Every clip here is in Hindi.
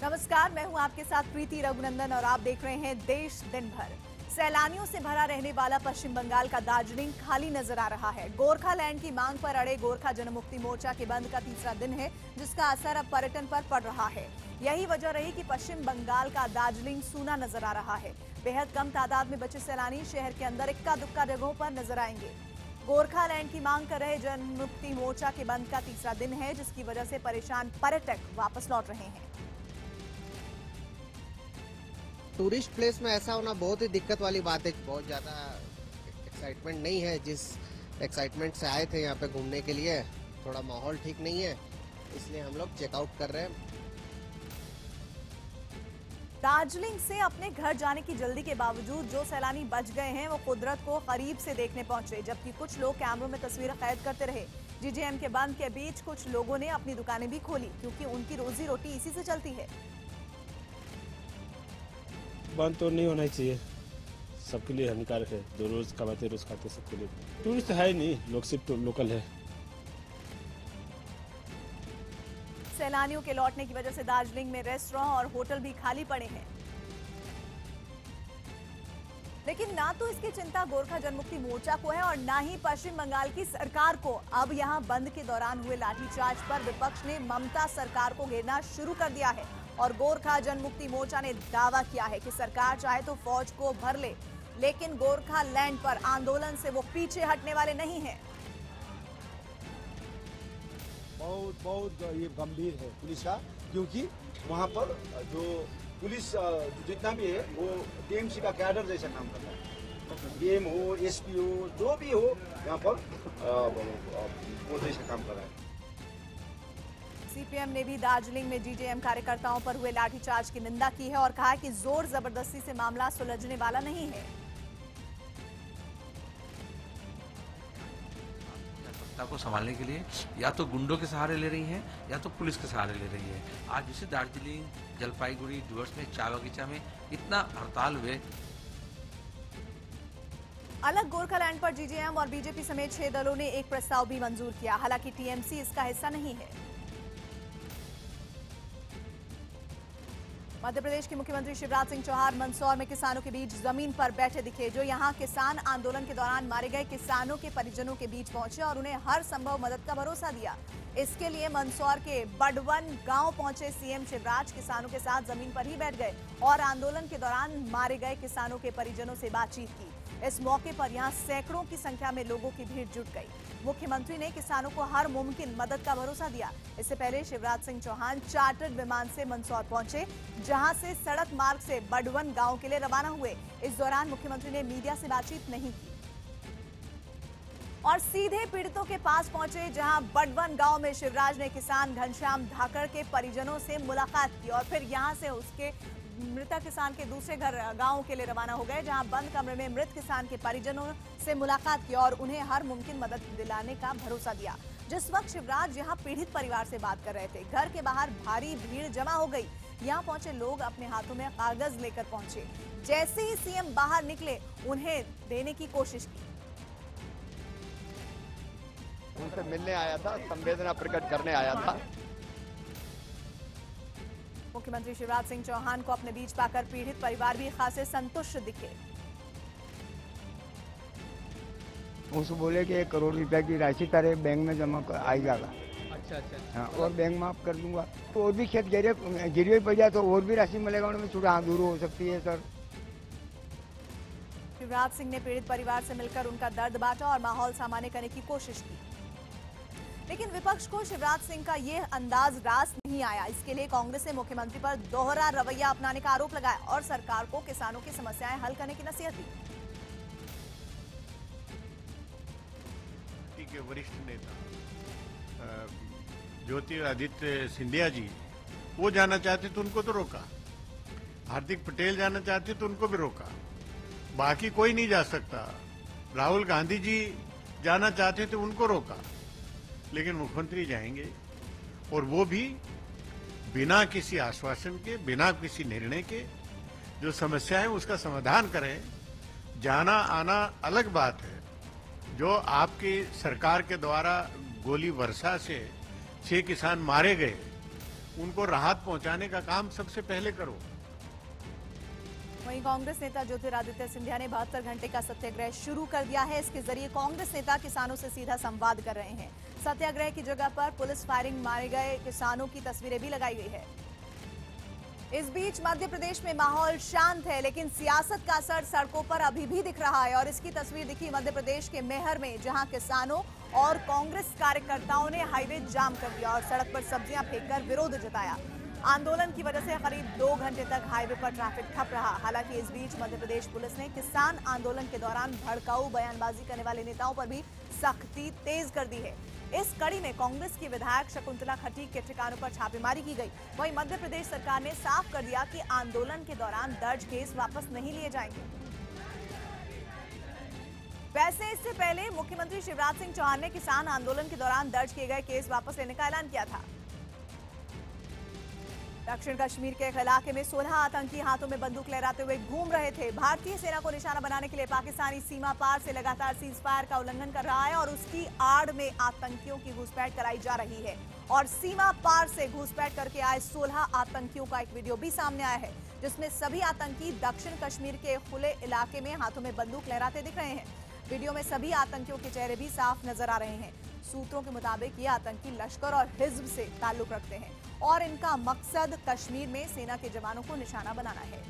नमस्कार, मैं हूं आपके साथ प्रीति रघुनंदन और आप देख रहे हैं देश दिन भर। सैलानियों से भरा रहने वाला पश्चिम बंगाल का दार्जिलिंग खाली नजर आ रहा है। गोरखालैंड की मांग पर अड़े गोरखा जनमुक्ति मोर्चा के बंद का तीसरा दिन है, जिसका असर अब पर्यटन पर पड़ रहा है। यही वजह रही कि पश्चिम बंगाल का दार्जिलिंग सूना नजर आ रहा है। बेहद कम तादाद में बचे सैलानी शहर के अंदर इक्का दुक्का जगहों पर नजर आएंगे। गोरखालैंड की मांग कर रहे जनमुक्ति मोर्चा के बंद का तीसरा दिन है, जिसकी वजह से परेशान पर्यटक वापस लौट रहे हैं। टूरिस्ट प्लेस में ऐसा होना बहुत ही दिक्कत वाली बात है। बहुत ज़्यादा एक्साइटमेंट नहीं है। जिस एक्साइटमेंट से आए थे यहाँ पे घूमने के लिए, थोड़ा माहौल ठीक नहीं है, इसलिए हम लोग चेकआउट कर रहे हैं। दार्जिलिंग से अपने घर जाने की जल्दी के बावजूद जो सैलानी बच गए हैं, वो कुदरत को करीब से देखने पहुंचे, जबकि कुछ लोग कैमरों में तस्वीरें कैद करते रहे। जीजेएम के बंद के बीच कुछ लोगों ने अपनी दुकानें भी खोली, क्योंकि उनकी रोजी रोटी इसी से चलती है। बंद तो नहीं होना ही चाहिए, सबके लिए हानिकारक है। जो रोज कमाते रोज खाते सबके लिए। टूरिस्ट है ही नहीं, लोग सिर्फ तो लोकल है। सैलानियों के लौटने की वजह से दार्जिलिंग में रेस्टोरेंट और होटल भी खाली पड़े हैं। लेकिन ना तो इसकी चिंता गोरखा जनमुक्ति मोर्चा को है और ना ही पश्चिम बंगाल की सरकार को। अब यहां बंद के दौरान हुए लाठीचार्ज पर विपक्ष ने ममता सरकार को घेरना शुरू कर दिया है और गोरखा जनमुक्ति मोर्चा ने दावा किया है कि सरकार चाहे तो फौज को भर ले, लेकिन गोरखालैंड पर आंदोलन से वो पीछे हटने वाले नहीं हैं। बहुत ये गंभीर है पुलिस का, क्योंकि वहाँ पर जो पुलिस जितना भी है वो टीएमसी का कैडर जैसा काम कर रहा है। डीएम हो, एसपी हो, जो भी हो, यहाँ पर वो जैसा काम कर रहा है। सीपीएम ने भी दार्जिलिंग में जीजेएम कार्यकर्ताओं पर हुए लाठीचार्ज की निंदा की है और कहा है कि जोर जबरदस्ती से मामला सुलझने वाला नहीं है। को संभालने के लिए या तो गुंडों के सहारे ले रही हैं या तो पुलिस के सहारे ले रही है। आज जैसे दार्जिलिंग, जलपाईगुड़ी, डुवर्स में, चाय बगीचा में इतना हड़ताल हुए। अलग गोरखालैंड पर जीजेएम और बीजेपी समेत 6 दलों ने एक प्रस्ताव भी मंजूर किया। हालांकि टीएमसी इसका हिस्सा नहीं है। मध्य प्रदेश के मुख्यमंत्री शिवराज सिंह चौहान मंदसौर में किसानों के बीच जमीन पर बैठे दिखे, जो यहां किसान आंदोलन के दौरान मारे गए किसानों के परिजनों के बीच पहुंचे और उन्हें हर संभव मदद का भरोसा दिया। इसके लिए मंदसौर के बडवन गांव पहुंचे सीएम शिवराज किसानों के साथ जमीन पर ही बैठ गए और आंदोलन के दौरान मारे गए किसानों के परिजनों से बातचीत की। इस मौके पर यहां सैकड़ों की संख्या में लोगों की भीड़ जुट गई। मुख्यमंत्री ने किसानों को हर मुमकिन मदद का भरोसा दिया। इससे पहले शिवराज सिंह चौहान चार्टर्ड विमान से मंदसौर पहुंचे, जहां से सड़क मार्ग से बडवन गांव के लिए रवाना हुए। इस दौरान मुख्यमंत्री ने मीडिया से बातचीत नहीं की और सीधे पीड़ितों के पास पहुंचे, जहां बडवन गांव में शिवराज ने किसान घनश्याम धाकड़ के परिजनों से मुलाकात की और फिर यहां से उसके मृतक किसान के दूसरे घर गांव के लिए रवाना हो गए, जहां बंद कमरे में मृत किसान के परिजनों से मुलाकात की और उन्हें हर मुमकिन मदद दिलाने का भरोसा दिया। जिस वक्त शिवराज यहां पीड़ित परिवार से बात कर रहे थे, घर के बाहर भारी भीड़ जमा हो गई। यहां पहुंचे लोग अपने हाथों में कागज लेकर पहुंचे। जैसे ही सीएम बाहर निकले, उन्हें देने की कोशिश की। उनसे मिलने आया था, संवेदना प्रकट करने आया था। मुख्यमंत्री शिवराज सिंह चौहान को अपने बीच पाकर पीड़ित परिवार भी खासे संतुष्ट दिखे। उसको बोले कि 1 करोड़ रुपए की राशि तारे बैंक में जमा आई जाएगा। अच्छा। हाँ, और बैंक माफ कर दूंगा। तो और भी खेत गिरवे पड़ जाए तो और भी राशि मिलेगा, उनमें छुड़ा दूर हो सकती है सर। शिवराज सिंह ने पीड़ित परिवार से मिलकर उनका दर्द बांटा और माहौल सामान्य करने की कोशिश की। लेकिन विपक्ष को शिवराज सिंह का यह अंदाज रास नहीं आया। इसके लिए कांग्रेस ने मुख्यमंत्री पर दोहरा रवैया अपनाने का आरोप लगाया और सरकार को किसानों की समस्याएं हल करने की नसीहत दी। पार्टी के वरिष्ठ नेता ज्योतिरादित्य सिंधिया जी, वो जाना चाहते तो उनको तो रोका। हार्दिक पटेल जाना चाहते तो उनको भी रोका। बाकी कोई नहीं जा सकता। राहुल गांधी जी जाना चाहते थे, उनको रोका। लेकिन मुख्यमंत्री जाएंगे और वो भी बिना किसी आश्वासन के, बिना किसी निर्णय के। जो समस्या है उसका समाधान करें। जाना आना अलग बात है। जो आपकी सरकार के द्वारा गोली वर्षा से 6 किसान मारे गए, उनको राहत पहुंचाने का काम सबसे पहले करो। वहीं कांग्रेस नेता ज्योतिरादित्य सिंधिया ने 72 घंटे का सत्याग्रह शुरू कर दिया है। इसके जरिए कांग्रेस नेता किसानों से सीधा संवाद कर रहे हैं। सत्याग्रह की जगह पर पुलिस फायरिंग मारे गए किसानों की तस्वीरें भी लगाई गई है। इस बीच मध्य प्रदेश में माहौल शांत है, लेकिन सियासत का असर सड़कों पर अभी भी दिख रहा है। और इसकी तस्वीर दिखी मध्य प्रदेश के मैहर में, जहां किसानों और कांग्रेस कार्यकर्ताओं ने हाईवे जाम कर दिया और सड़क पर सब्जियां फेंककर विरोध जताया। आंदोलन की वजह से करीब 2 घंटे तक हाईवे पर ट्रैफिक ठप रहा। हालांकि इस बीच मध्य प्रदेश पुलिस ने किसान आंदोलन के दौरान भड़काऊ बयानबाजी करने वाले नेताओं पर भी सख्ती तेज कर दी है। इस कड़ी में कांग्रेस की विधायक शकुंतला खटीक के ठिकानों पर छापेमारी की गई। वहीं मध्य प्रदेश सरकार ने साफ कर दिया कि आंदोलन के दौरान दर्ज केस वापस नहीं लिए जाएंगे। वैसे इससे पहले मुख्यमंत्री शिवराज सिंह चौहान ने किसान आंदोलन के दौरान दर्ज किए गए केस वापस लेने का ऐलान किया था। दक्षिण कश्मीर के एक इलाके में 16 आतंकी हाथों में बंदूक लहराते हुए घूम रहे थे। भारतीय सेना को निशाना बनाने के लिए पाकिस्तानी सीमा पार से लगातार सीज फायर का उल्लंघन कर रहा है और उसकी आड़ में आतंकियों की घुसपैठ कराई जा रही है। और सीमा पार से घुसपैठ करके आए 16 आतंकियों का एक वीडियो भी सामने आया है, जिसमें सभी आतंकी दक्षिण कश्मीर के खुले इलाके में हाथों में बंदूक लहराते दिख रहे हैं। वीडियो में सभी आतंकियों के चेहरे भी साफ नजर आ रहे हैं। सूत्रों के मुताबिक ये आतंकी लश्कर और हिज्ब से ताल्लुक रखते हैं और इनका मकसद कश्मीर में सेना के जवानों को निशाना बनाना है।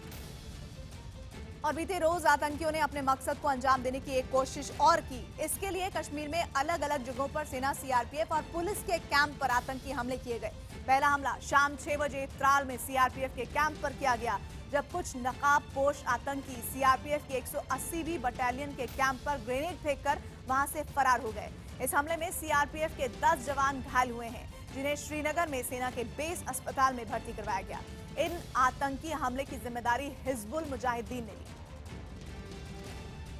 और बीते रोज आतंकियों ने अपने मकसद को अंजाम देने की एक कोशिश और की। इसके लिए कश्मीर में अलग अलग जगहों पर सेना, सीआरपीएफ और पुलिस के कैंप पर आतंकी हमले किए गए। पहला हमला शाम 6 बजे त्राल में सीआरपीएफ के कैंप पर किया गया, जब कुछ नकाबपोश आतंकी सीआरपीएफ की 180वीं बटालियन के कैंप पर ग्रेनेड फेंककर वहां से फरार हो गए। इस हमले में सीआरपीएफ के 10 जवान घायल हुए हैं, जिन्हें श्रीनगर में सेना के बेस अस्पताल में भर्ती करवाया गया। इन आतंकी हमले की जिम्मेदारी हिजबुल मुजाहिदीन ने ली।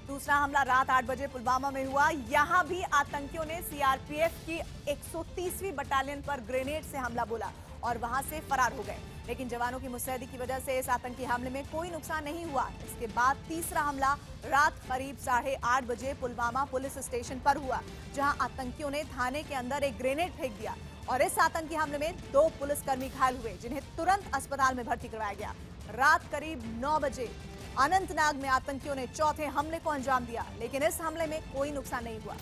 दूसरा हमला रात 8 बजे पुलवामा में हुआ। यहां भी आतंकियों ने सीआरपीएफ की 130वीं बटालियन पर ग्रेनेड से हमला बोला और वहां से फरार हो गए। लेकिन जवानों की मुस्तैदी की वजह से इस आतंकी हमले में कोई नुकसान नहीं हुआ। इसके बाद तीसरा हमला रात करीब 8:30 बजे पुलवामा पुलिस स्टेशन पर हुआ, जहां आतंकियों ने थाने के अंदर एक ग्रेनेड फेंक दिया और इस आतंकी हमले में 2 पुलिसकर्मी घायल हुए, जिन्हें तुरंत अस्पताल में भर्ती करवाया गया। रात करीब 9 बजे अनंतनाग में आतंकियों ने चौथे हमले को अंजाम दिया, लेकिन इस हमले में कोई नुकसान नहीं हुआ।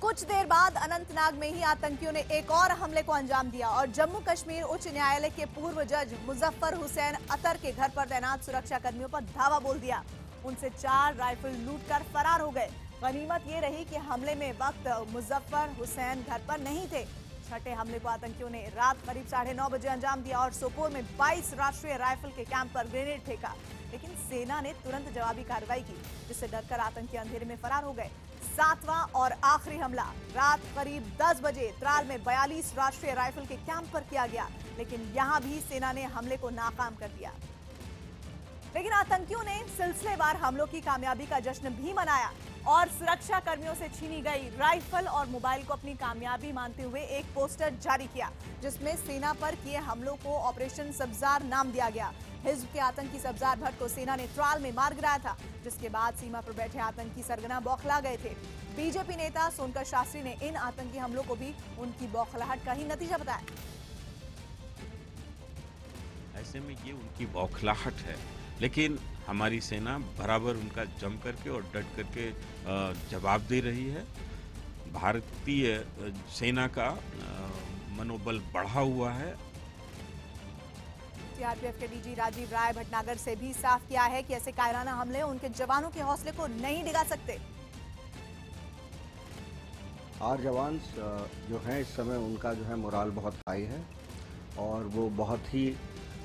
कुछ देर बाद अनंतनाग में ही आतंकियों ने एक और हमले को अंजाम दिया और जम्मू कश्मीर उच्च न्यायालय के पूर्व जज मुजफ्फर हुसैन अतर के घर पर तैनात सुरक्षा कर्मियों पर धावा बोल दिया। उनसे 4 राइफल लूटकर फरार हो गए। गनीमत ये रही कि हमले में वक्त मुजफ्फर हुसैन घर पर नहीं थे। छठे हमले को आतंकियों ने रात करीब 9:30 बजे अंजाम दिया और सोपोर में 22 राष्ट्रीय राइफल के कैंप पर ग्रेनेड फेंका, लेकिन सेना ने तुरंत जवाबी कार्रवाई की, जिससे डरकर आतंकी अंधेरे में फरार हो गए। 7वां और आखिरी हमला रात करीब 10 बजे त्राल में 42 राष्ट्रीय राइफल के कैंप पर किया गया, लेकिन यहां भी सेना ने हमले को नाकाम कर दिया। लेकिन आतंकियों ने सिलसिलेवार हमलों की कामयाबी का जश्न भी मनाया और सुरक्षा कर्मियों से छीनी गई राइफल और मोबाइल को अपनी कामयाबी मानते हुए एक पोस्टर जारी किया, जिसमें सेना पर किए हमलों को ऑपरेशन सब्जार नाम दिया गया। हिज्ब के आतंकी सब्जार भट्ट को सेना ने त्राल में मार गिराया था, जिसके बाद सीमा पर बैठे आतंकी सरगना बौखला गए थे। बीजेपी नेता सोनकर शास्त्री ने इन आतंकी हमलों को भी उनकी बौखलाहट का ही नतीजा बताया। ऐसे में ये उनकी बौखलाहट है, लेकिन हमारी सेना बराबर उनका जम करके और डट करके जवाब दे रही है। भारतीय सेना का मनोबल बढ़ा हुआ है। सीआरपीएफ के डीजी राजीव राय भटनागर से भी साफ किया है कि ऐसे कायराना हमले उनके जवानों के हौसले को नहीं डिगा सकते। आर जवान जो हैं इस समय उनका जो है मोराल बहुत हाई है और वो बहुत ही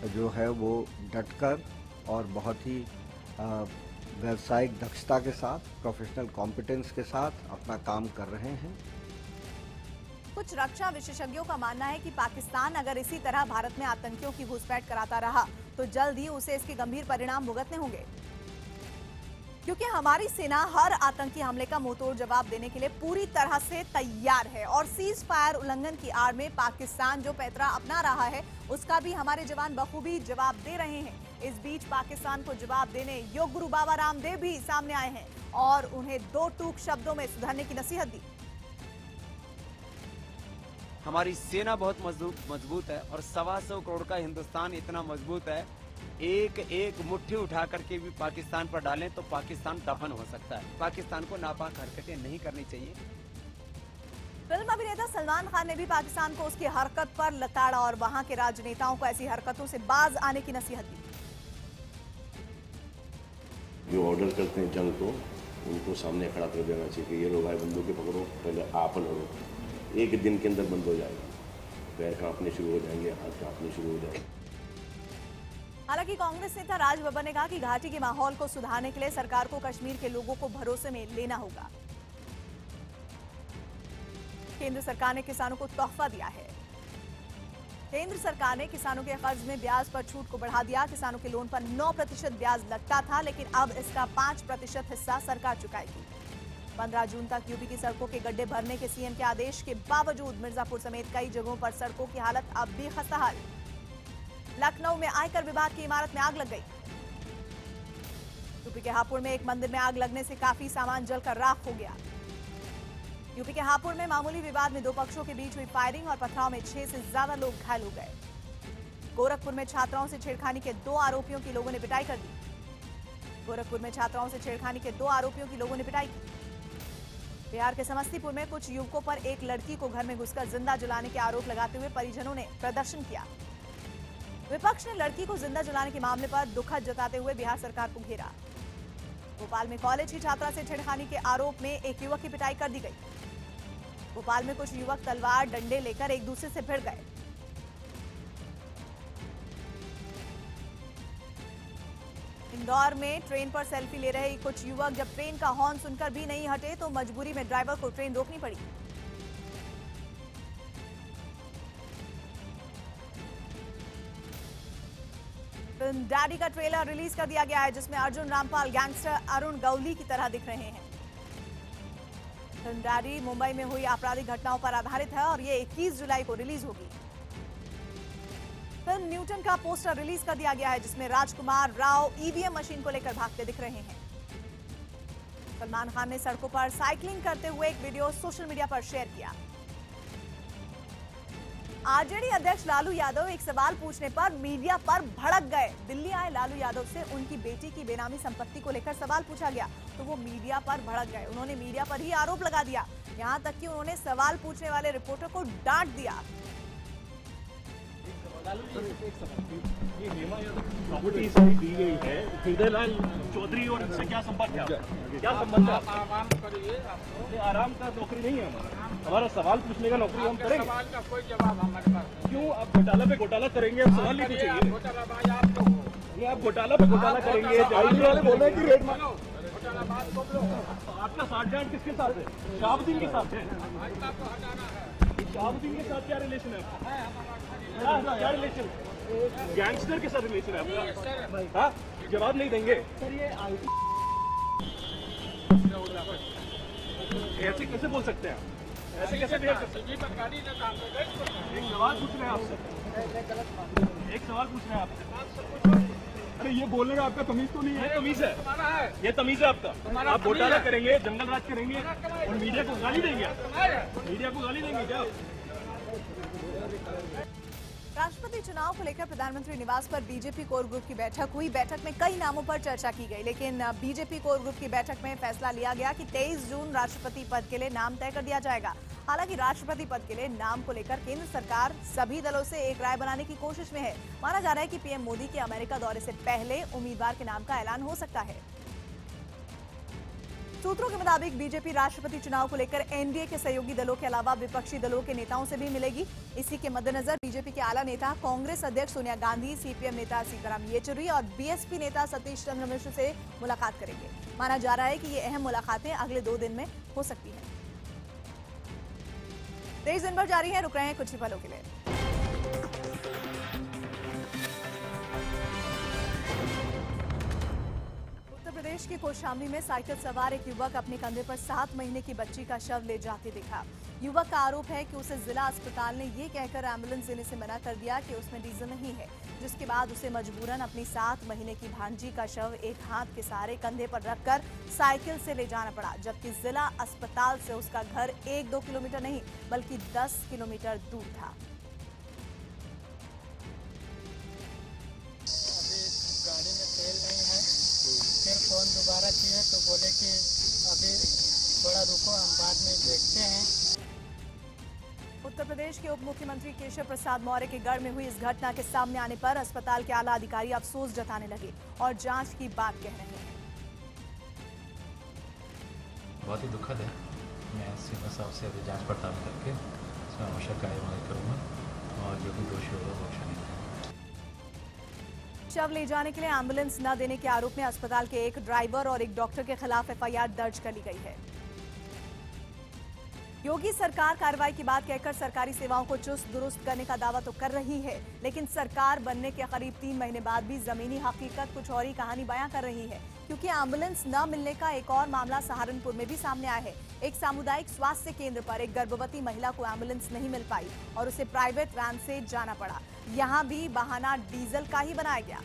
जो है वो डटकर और बहुत ही व्यावसायिक दक्षता के साथ, प्रोफेशनल कॉम्पिटेंस के साथ अपना काम कर रहे हैं। कुछ रक्षा विशेषज्ञों का मानना है कि पाकिस्तान अगर इसी तरह भारत में आतंकियों की घुसपैठ कराता रहा तो जल्द ही उसे इसके गंभीर परिणाम भुगतने होंगे, क्योंकि हमारी सेना हर आतंकी हमले का मुंहतोड़ जवाब देने के लिए पूरी तरह से तैयार है और सीज फायर उल्लंघन की आड़ में पाकिस्तान जो पैतरा अपना रहा है उसका भी हमारे जवान बखूबी जवाब दे रहे हैं। इस बीच पाकिस्तान को जवाब देने योग गुरु बाबा रामदेव भी सामने आए हैं और उन्हें 2 टूक शब्दों में सुधरने की नसीहत दी। हमारी सेना बहुत मजबूत है और 125 करोड़ का हिंदुस्तान इतना मजबूत है, एक एक मुट्ठी उठा करके भी पाकिस्तान पर डालें तो पाकिस्तान दफन हो सकता है। पाकिस्तान को नापाक हरकतें नहीं करनी चाहिए। फिल्म अभिनेता सलमान खान ने भी पाकिस्तान को उसकी हरकत पर लताड़ा और वहां के राजनेताओं को ऐसी हरकतों से बाज आने की नसीहत दी। जो ऑर्डर करते हैं जंग को, उनको सामने खड़ा कर देना चाहिए कि ये लोग भाई बंदूकें पकड़ो, पहले आप लड़ो। एक दिन के अंदर बंद हो जाएगा, पैर कांपने शुरू हो जाएंगे, हाथ कांपने शुरू हो जाएंगे। हालांकि कांग्रेस नेता राज बब्बर ने कहा कि घाटी के माहौल को सुधारने के लिए सरकार को कश्मीर के लोगों को भरोसे में लेना होगा। केंद्र सरकार ने किसानों को तोहफा दिया है। केंद्र सरकार ने किसानों के कर्ज में ब्याज पर छूट को बढ़ा दिया। किसानों के लोन पर 9% ब्याज लगता था, लेकिन अब इसका 5% हिस्सा सरकार चुकाएगी। 15 जून तक यूपी की सड़कों के गड्ढे भरने के सीएम के आदेश के बावजूद मिर्जापुर समेत कई जगहों पर सड़कों की हालत अब भी खस्ताहाल। लखनऊ में आयकर विभाग की इमारत में आग लग गई। यूपी के हापुड़ में एक मंदिर में आग लगने से काफी सामान जलकर राख हो गया। यूपी के हापुड़ में मामूली विवाद में दो पक्षों के बीच हुई फायरिंग और पथराव में 6 से ज्यादा लोग घायल हो गए। गोरखपुर में छात्राओं से छेड़खानी के 2 आरोपियों की लोगों ने पिटाई कर दी। गोरखपुर में छात्राओं से छेड़खानी के 2 आरोपियों की लोगों ने पिटाई की। बिहार के समस्तीपुर में कुछ युवकों पर एक लड़की को घर में घुसकर जिंदा जलाने के आरोप लगाते हुए परिजनों ने प्रदर्शन किया। विपक्ष ने लड़की को जिंदा जलाने के मामले पर दुखद जताते हुए बिहार सरकार को घेरा। भोपाल में कॉलेज की छात्रा से छेड़खानी के आरोप में एक युवक की पिटाई कर दी गई। भोपाल में कुछ युवक तलवार डंडे लेकर एक दूसरे से भिड़ गए। इंदौर में ट्रेन पर सेल्फी ले रहे कुछ युवक जब ट्रेन का हॉर्न सुनकर भी नहीं हटे तो मजबूरी में ड्राइवर को ट्रेन रोकनी पड़ी। फिल्म डैडी का ट्रेलर रिलीज कर दिया गया है, जिसमें अर्जुन रामपाल गैंगस्टर अरुण गौली की तरह दिख रहे हैं। फिल्म डैडी मुंबई में हुई आपराधिक घटनाओं पर आधारित है और ये 21 जुलाई को रिलीज होगी। फिल्म न्यूटन का पोस्टर रिलीज कर दिया गया है, जिसमें राजकुमार राव ईवीएम मशीन को लेकर भागते दिख रहे हैं। सलमान खान ने सड़कों पर साइकिलिंग करते हुए एक वीडियो सोशल मीडिया पर शेयर किया। आरजेडी अध्यक्ष लालू यादव एक सवाल पूछने पर मीडिया पर भड़क गए। दिल्ली आए लालू यादव से उनकी बेटी की बेनामी संपत्ति को लेकर सवाल पूछा गया तो वो मीडिया पर भड़क गए। उन्होंने मीडिया पर ही आरोप लगा दिया, यहां तक कि उन्होंने सवाल पूछने वाले रिपोर्टर को डांट दिया। ये हेमा प्रॉपर्टी सारी दी गई है, हृदयलाल चौधरी और इनसे क्या संपर्क है? क्या संबंध है? आराम का नौकरी नहीं है हमारा सवाल पूछने का नौकरी हम करेंगे। सवाल का कोई जवाब हमारे पास क्यों? आप घोटाला पे घोटाला करेंगे, आप सवाल नहीं पूछेंगे। आप घोटाला पे घोटाला करेंगे। वाले बोल रहे हैं कि रेट में आपका साठ जान किसके साथ है? शहाबुद्दीन के साथ है। शहाबुद्दीन के साथ क्या रिलेशन है आपका? क्या रिलेशन? गैंगस्टर के साथ रिलेशन है आपका? हाँ, जवाब नहीं देंगे सर। ये ऐसे कैसे बोल सकते हैं? ऐसे कैसे बिहेव कर सकते हैं? एक सवाल पूछ रहे हैं आपसे, एक सवाल पूछ रहे हैं आपसे। अरे ये बोलने का आपका तमीज तो नहीं है? तमीज है, ये तमीज है आपका। आप घोटाला करेंगे, जंगल राज करेंगे और मीडिया को गाली देंगे। मीडिया को गाली देंगे क्या? राष्ट्रपति चुनाव को लेकर प्रधानमंत्री निवास पर बीजेपी कोर ग्रुप की बैठक हुई। बैठक में कई नामों पर चर्चा की गई, लेकिन बीजेपी कोर ग्रुप की बैठक में फैसला लिया गया कि 23 जून राष्ट्रपति पद के लिए नाम तय कर दिया जाएगा। हालांकि राष्ट्रपति पद के लिए नाम को लेकर केंद्र सरकार सभी दलों से एक राय बनाने की कोशिश में है। माना जा रहा है कि पीएम मोदी के अमेरिका दौरे से पहले उम्मीदवार के नाम का ऐलान हो सकता है। सूत्रों के मुताबिक बीजेपी राष्ट्रपति चुनाव को लेकर एनडीए के सहयोगी दलों के अलावा विपक्षी दलों के नेताओं से भी मिलेगी। इसी के मद्देनजर बीजेपी के आला नेता कांग्रेस अध्यक्ष सोनिया गांधी, सीपीएम नेता सीताराम येचुरी और बीएसपी नेता सतीश चंद्र मिश्र से मुलाकात करेंगे। माना जा रहा है कि ये अहम मुलाकातें अगले 2 दिन में हो सकती है। तेज दिन भर जारी है, रुक रहे हैं कुछ ही पलों के लिए। उत्तर प्रदेश के कौशाम्बी में साइकिल सवार एक युवक अपने कंधे पर 7 महीने की बच्ची का शव ले जाते दिखा। युवक का आरोप है कि उसे जिला अस्पताल ने ये कहकर एम्बुलेंस देने से मना कर दिया कि उसमें डीजल नहीं है, जिसके बाद उसे मजबूरन अपनी 7 महीने की भांजी का शव एक हाथ के सहारे कंधे पर रखकर साइकिल से ले जाना पड़ा, जबकि जिला अस्पताल से उसका घर 1-2 किलोमीटर नहीं बल्कि 10 किलोमीटर दूर था। गाड़ी में तेल नहीं है, फिर फोन दोबारा किए तो बोले कि अभी थोड़ा रुको, हम बाद में देखते हैं। उत्तर प्रदेश के उप मुख्यमंत्री केशव प्रसाद मौर्य के गढ़ में हुई इस घटना के सामने आने पर अस्पताल के आला अधिकारी अफसोस जताने लगे और जांच की बात कह रहे हैं। बहुत ही दुखद है। मैं सीमा साहब से अभी जांच पड़ताल करके इसमें आवश्यक कार्यवाही करूंगा और जो भी दोषी होगा वो शामिल होगा। शव ले जाने के लिए एम्बुलेंस न देने के आरोप में अस्पताल के एक ड्राइवर और एक डॉक्टर के खिलाफ एफआईआर दर्ज कर ली गई है। योगी सरकार कार्रवाई की बात कहकर सरकारी सेवाओं को चुस्त दुरुस्त करने का दावा तो कर रही है, लेकिन सरकार बनने के करीब 3 महीने बाद भी जमीनी हकीकत कुछ और ही कहानी बयां कर रही है, क्योंकि एम्बुलेंस न मिलने का एक और मामला सहारनपुर में भी सामने आया है। एक सामुदायिक स्वास्थ्य केंद्र पर एक गर्भवती महिला को एम्बुलेंस नहीं मिल पाई और उसे प्राइवेट वैन से जाना पड़ा। यहाँ भी बहाना डीजल का ही बनाया गया।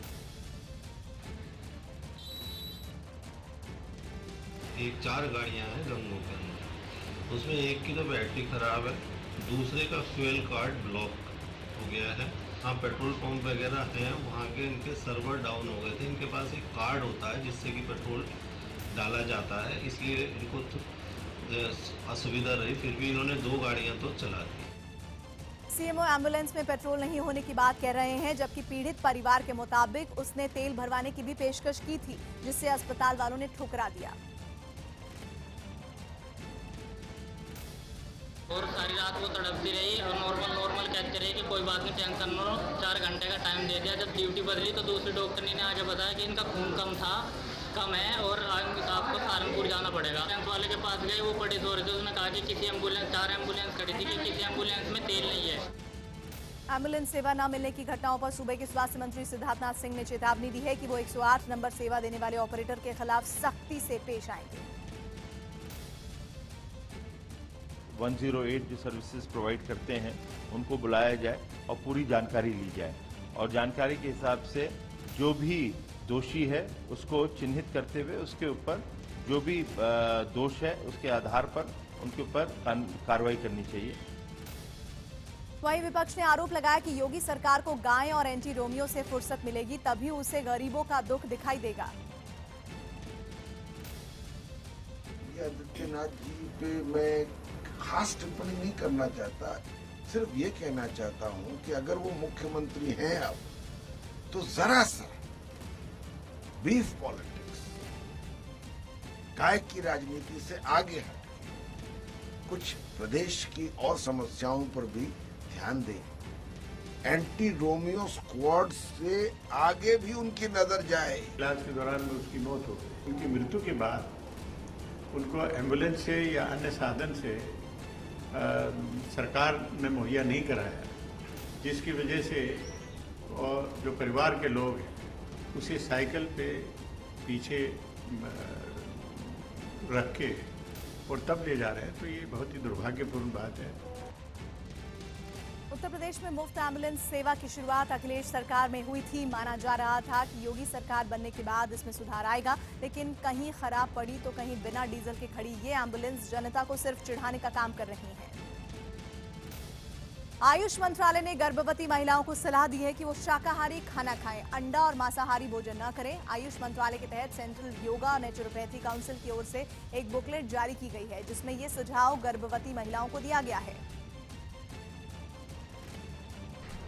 एक 4 गाड़ियां हैं गंगों के अंदर, उसमें एक की तो बैटरी खराब है, दूसरे का फ्यूल कार्ड ब्लॉक हो गया है। हाँ, पेट्रोल पंप वगैरह हैं, वहाँ के इनके सर्वर डाउन हो गए थे। इनके पास एक कार्ड होता है जिससे कि पेट्रोल डाला जाता है, इसलिए इनको असुविधा रही, फिर भी इन्होंने 2 गाड़ियाँ तो चला दी। सीएमओ एम्बुलेंस में पेट्रोल नहीं होने की बात कह रहे हैं, जबकि पीड़ित परिवार के मुताबिक उसने तेल भरवाने की भी पेशकश की थी, जिससे अस्पताल वालों ने ठुकरा दिया। और सारी रात वो तड़पती रही और नॉर्मल कहते रही कि कोई बात नहीं, टेंशन न लो। 4 घंटे का टाइम दे दिया। जब ड्यूटी बदली तो दूसरी डॉक्टर ने आके बताया कि इनका खून कम है और आपको सहारनपुर जाना पड़ेगा। एम्बुलेंस वाले के पास गए, वो बड़ी जोर से उसने कहा कि किसी एम्बुलेंस 4 एम्बुलेंस खड़ी थी कि किसी एम्बुलेंस में तेल नहीं है। एम्बुलेंस सेवा न मिलने की घटनाओं पर सूबे के स्वास्थ्य मंत्री सिद्धार्थनाथ सिंह ने चेतावनी दी है कि वो 108 नंबर सेवा देने वाले ऑपरेटर के खिलाफ सख्ती से पेश आएंगे। 108 जो सर्विसेज प्रोवाइड करते हैं उनको बुलाया जाए और पूरी जानकारी ली जाए, और जानकारी के हिसाब से जो भी दोषी है उसको चिन्हित करते हुए उसके ऊपर जो भी दोष है उसके आधार पर उनके ऊपर कार्रवाई करनी चाहिए। वहीं विपक्ष ने आरोप लगाया कि योगी सरकार को गाय और एंटी रोमियो से फुर्सत मिलेगी, तभी उसे गरीबों का दुख दिखाई देगा। आदित्यनाथ जी पे मैं खास टिप्पणी नहीं करना चाहता, सिर्फ ये कहना चाहता हूं कि अगर वो मुख्यमंत्री हैं अब, तो जरा सा बीफ पॉलिटिक्स, गाय की राजनीति से आगे हट कुछ प्रदेश की और समस्याओं पर भी ध्यान दें। एंटी रोमियो स्क्वाड से आगे भी उनकी नजर जाए। इलाज के दौरान में उसकी मौत हो गई। उनकी मृत्यु के बाद उनको एम्बुलेंस से या अन्य साधन से सरकार ने मुहैया नहीं कराया, जिसकी वजह से जो परिवार के लोग हैं उसे साइकिल पे पीछे रख के और तब ले जा रहे हैं, तो ये बहुत ही दुर्भाग्यपूर्ण बात है। उत्तर प्रदेश में मुफ्त एम्बुलेंस सेवा की शुरुआत अखिलेश सरकार में हुई थी। माना जा रहा था कि योगी सरकार बनने के बाद इसमें सुधार आएगा, लेकिन कहीं खराब पड़ी तो कहीं बिना डीजल के खड़ी ये एम्बुलेंस जनता को सिर्फ चिढ़ाने का काम कर रही है। आयुष मंत्रालय ने गर्भवती महिलाओं को सलाह दी है कि वो शाकाहारी खाना खाएं, अंडा और मांसाहारी भोजन न करें। आयुष मंत्रालय के तहत सेंट्रल योगा नेचुरोपैथी काउंसिल की ओर से एक बुकलेट जारी की गई है, जिसमें ये सुझाव गर्भवती महिलाओं को दिया गया है।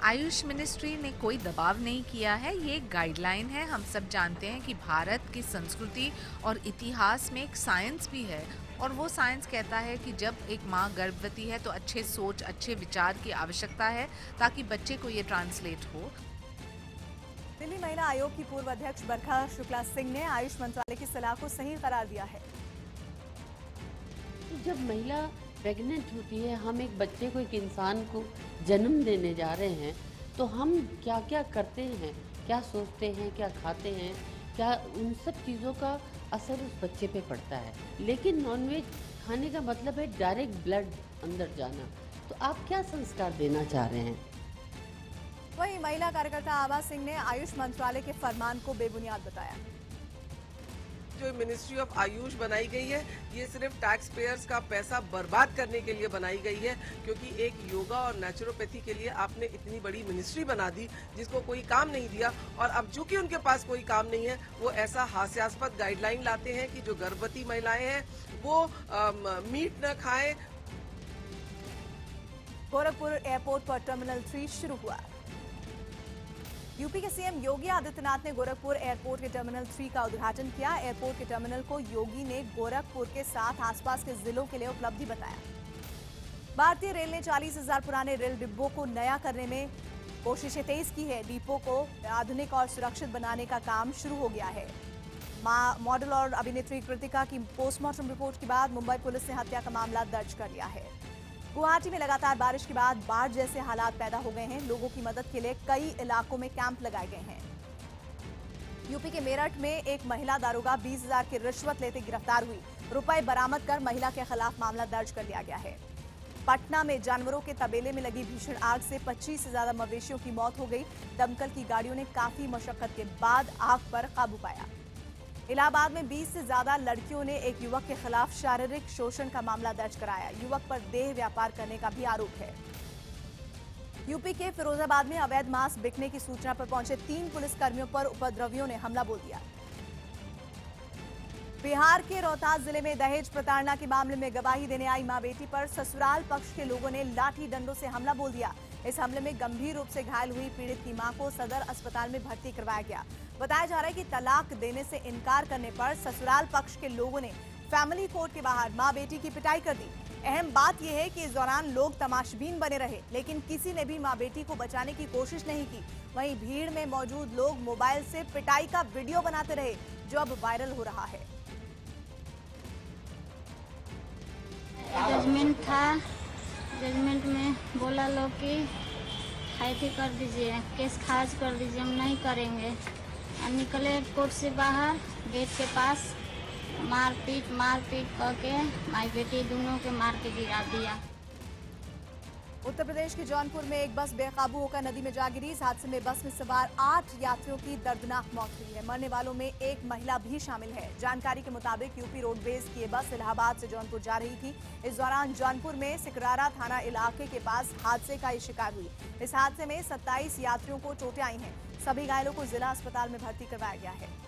आयुष मिनिस्ट्री ने कोई दबाव नहीं किया है, ये एक गाइडलाइन है। हम सब जानते हैं कि भारत की संस्कृति और इतिहास में एक साइंस भी है, और वो साइंस कहता है कि जब एक माँ गर्भवती है तो अच्छे सोच, अच्छे विचार की आवश्यकता है ताकि बच्चे को ये ट्रांसलेट हो। दिल्ली महिला आयोग की पूर्व अध्यक्ष बरखा शुक्ला सिंह ने आयुष मंत्रालय की सलाह को सही करार दिया है। जब महिला प्रेग्नेंट होती है, हम एक बच्चे को, एक इंसान को जन्म देने जा रहे हैं, तो हम क्या क्या करते हैं, क्या सोचते हैं, क्या खाते हैं, क्या उन सब चीज़ों का असर उस बच्चे पे पड़ता है। लेकिन नॉनवेज खाने का मतलब है डायरेक्ट ब्लड अंदर जाना। तो आप क्या संस्कार देना चाह रहे हैं? वहीं महिला कार्यकर्ता आभा सिंह ने आयुष मंत्रालय के फरमान को बेबुनियाद बताया। जो मिनिस्ट्री ऑफ आयुष बनाई गई है, ये सिर्फ टैक्स पेयर्स का पैसा बर्बाद करने के लिए बनाई गई है, क्योंकि एक योगा और नेचुरोपैथी के लिए आपने इतनी बड़ी मिनिस्ट्री बना दी जिसको कोई काम नहीं दिया। और अब चूंकि उनके पास कोई काम नहीं है, वो ऐसा हास्यास्पद गाइडलाइन लाते हैं कि जो गर्भवती महिलाएं हैं वो मीट न खाएं। गोरखपुर एयरपोर्ट पर टर्मिनल 3 शुरू हुआ। यूपी के सीएम योगी आदित्यनाथ ने गोरखपुर एयरपोर्ट के टर्मिनल 3 का उद्घाटन किया। एयरपोर्ट के टर्मिनल को योगी ने गोरखपुर के साथ आसपास के जिलों के लिए उपलब्धि बताया। भारतीय रेल ने 40,000 पुराने रेल डिब्बों को नया करने में कोशिशें तेज की है। डिपो को आधुनिक और सुरक्षित बनाने का काम शुरू हो गया है। मॉडल और अभिनेत्री कृतिका की पोस्टमार्टम रिपोर्ट के बाद मुंबई पुलिस ने हत्या का मामला दर्ज कर लिया है। गुवाहाटी में लगातार बारिश के बाद बाढ़ जैसे हालात पैदा हो गए हैं। लोगों की मदद के लिए कई इलाकों में कैंप लगाए गए हैं। यूपी के मेरठ में एक महिला दारोगा 20,000 की रिश्वत लेते गिरफ्तार हुई। रुपए बरामद कर महिला के खिलाफ मामला दर्ज कर लिया गया है। पटना में जानवरों के तबेले में लगी भीषण आग से 25 से ज्यादा मवेशियों की मौत हो गई। दमकल की गाड़ियों ने काफी मशक्कत के बाद आग पर काबू पाया। इलाहाबाद में 20 से ज्यादा लड़कियों ने एक युवक के खिलाफ शारीरिक शोषण का मामला दर्ज कराया। युवक पर देह व्यापार करने का भी आरोप है। यूपी के फिरोजाबाद में अवैध मांस बिकने की सूचना पर पहुंचे 3 पुलिसकर्मियों पर उपद्रवियों ने हमला बोल दिया। बिहार के रोहतास जिले में दहेज प्रताड़ना के मामले में गवाही देने आई मां बेटी पर ससुराल पक्ष के लोगों ने लाठी डंडों से हमला बोल दिया। इस हमले में गंभीर रूप से घायल हुई पीड़ित की मां को सदर अस्पताल में भर्ती करवाया गया। बताया जा रहा है कि तलाक देने से इनकार करने पर ससुराल पक्ष के लोगों ने फैमिली कोर्ट के बाहर मां बेटी की पिटाई कर दी। अहम बात यह है कि इस दौरान लोग तमाशबीन बने रहे, लेकिन किसी ने भी मां बेटी को बचाने की कोशिश नहीं की। वहीं भीड़ में मौजूद लोग मोबाइल से पिटाई का वीडियो बनाते रहे, जो अब वायरल हो रहा है। जजमेंट था, जजमेंट में बोला लोग कि खारिज कर दीजिए, केस खारिज कर दीजिए, हम नहीं करेंगे। और निकले कोर्ट से बाहर, गेट के पास मारपीट करके माई बेटी दोनों के मार के गिरा दिया। उत्तर प्रदेश के जौनपुर में एक बस बेकाबू होकर नदी में जा गिरी। इस हादसे में बस में सवार 8 यात्रियों की दर्दनाक मौत हुई है। मरने वालों में एक महिला भी शामिल है। जानकारी के मुताबिक यूपी रोडवेज की ये बस इलाहाबाद से जौनपुर जा रही थी। इस दौरान जौनपुर में सिकरारा थाना इलाके के पास हादसे का शिकार हुई। इस हादसे में 27 यात्रियों को चोटें आई हैं। सभी घायलों को जिला अस्पताल में भर्ती करवाया गया है।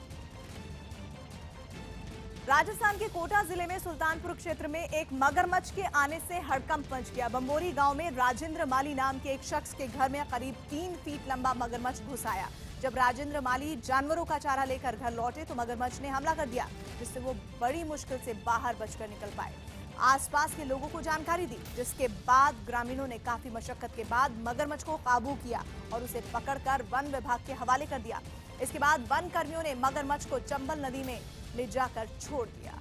राजस्थान के कोटा जिले में सुल्तानपुर क्षेत्र में एक मगरमच्छ के आने से हड़कंप मच गया। बंबोरी गांव में राजेंद्र माली नाम के एक शख्स के घर में करीब 3 फीट लंबा मगरमच्छ घुस आया। जब राजेंद्र माली जानवरों का चारा लेकर घर लौटे तो मगरमच्छ ने हमला कर दिया, जिससे वो बड़ी मुश्किल से बाहर बचकर निकल पाए। आसपास के लोगों को जानकारी दी, जिसके बाद ग्रामीणों ने काफी मशक्कत के बाद मगरमच्छ को काबू किया और उसे पकड़कर वन विभाग के हवाले कर दिया। इसके बाद वन कर्मियों ने मगरमच्छ को चंबल नदी में ले जाकर छोड़ दिया।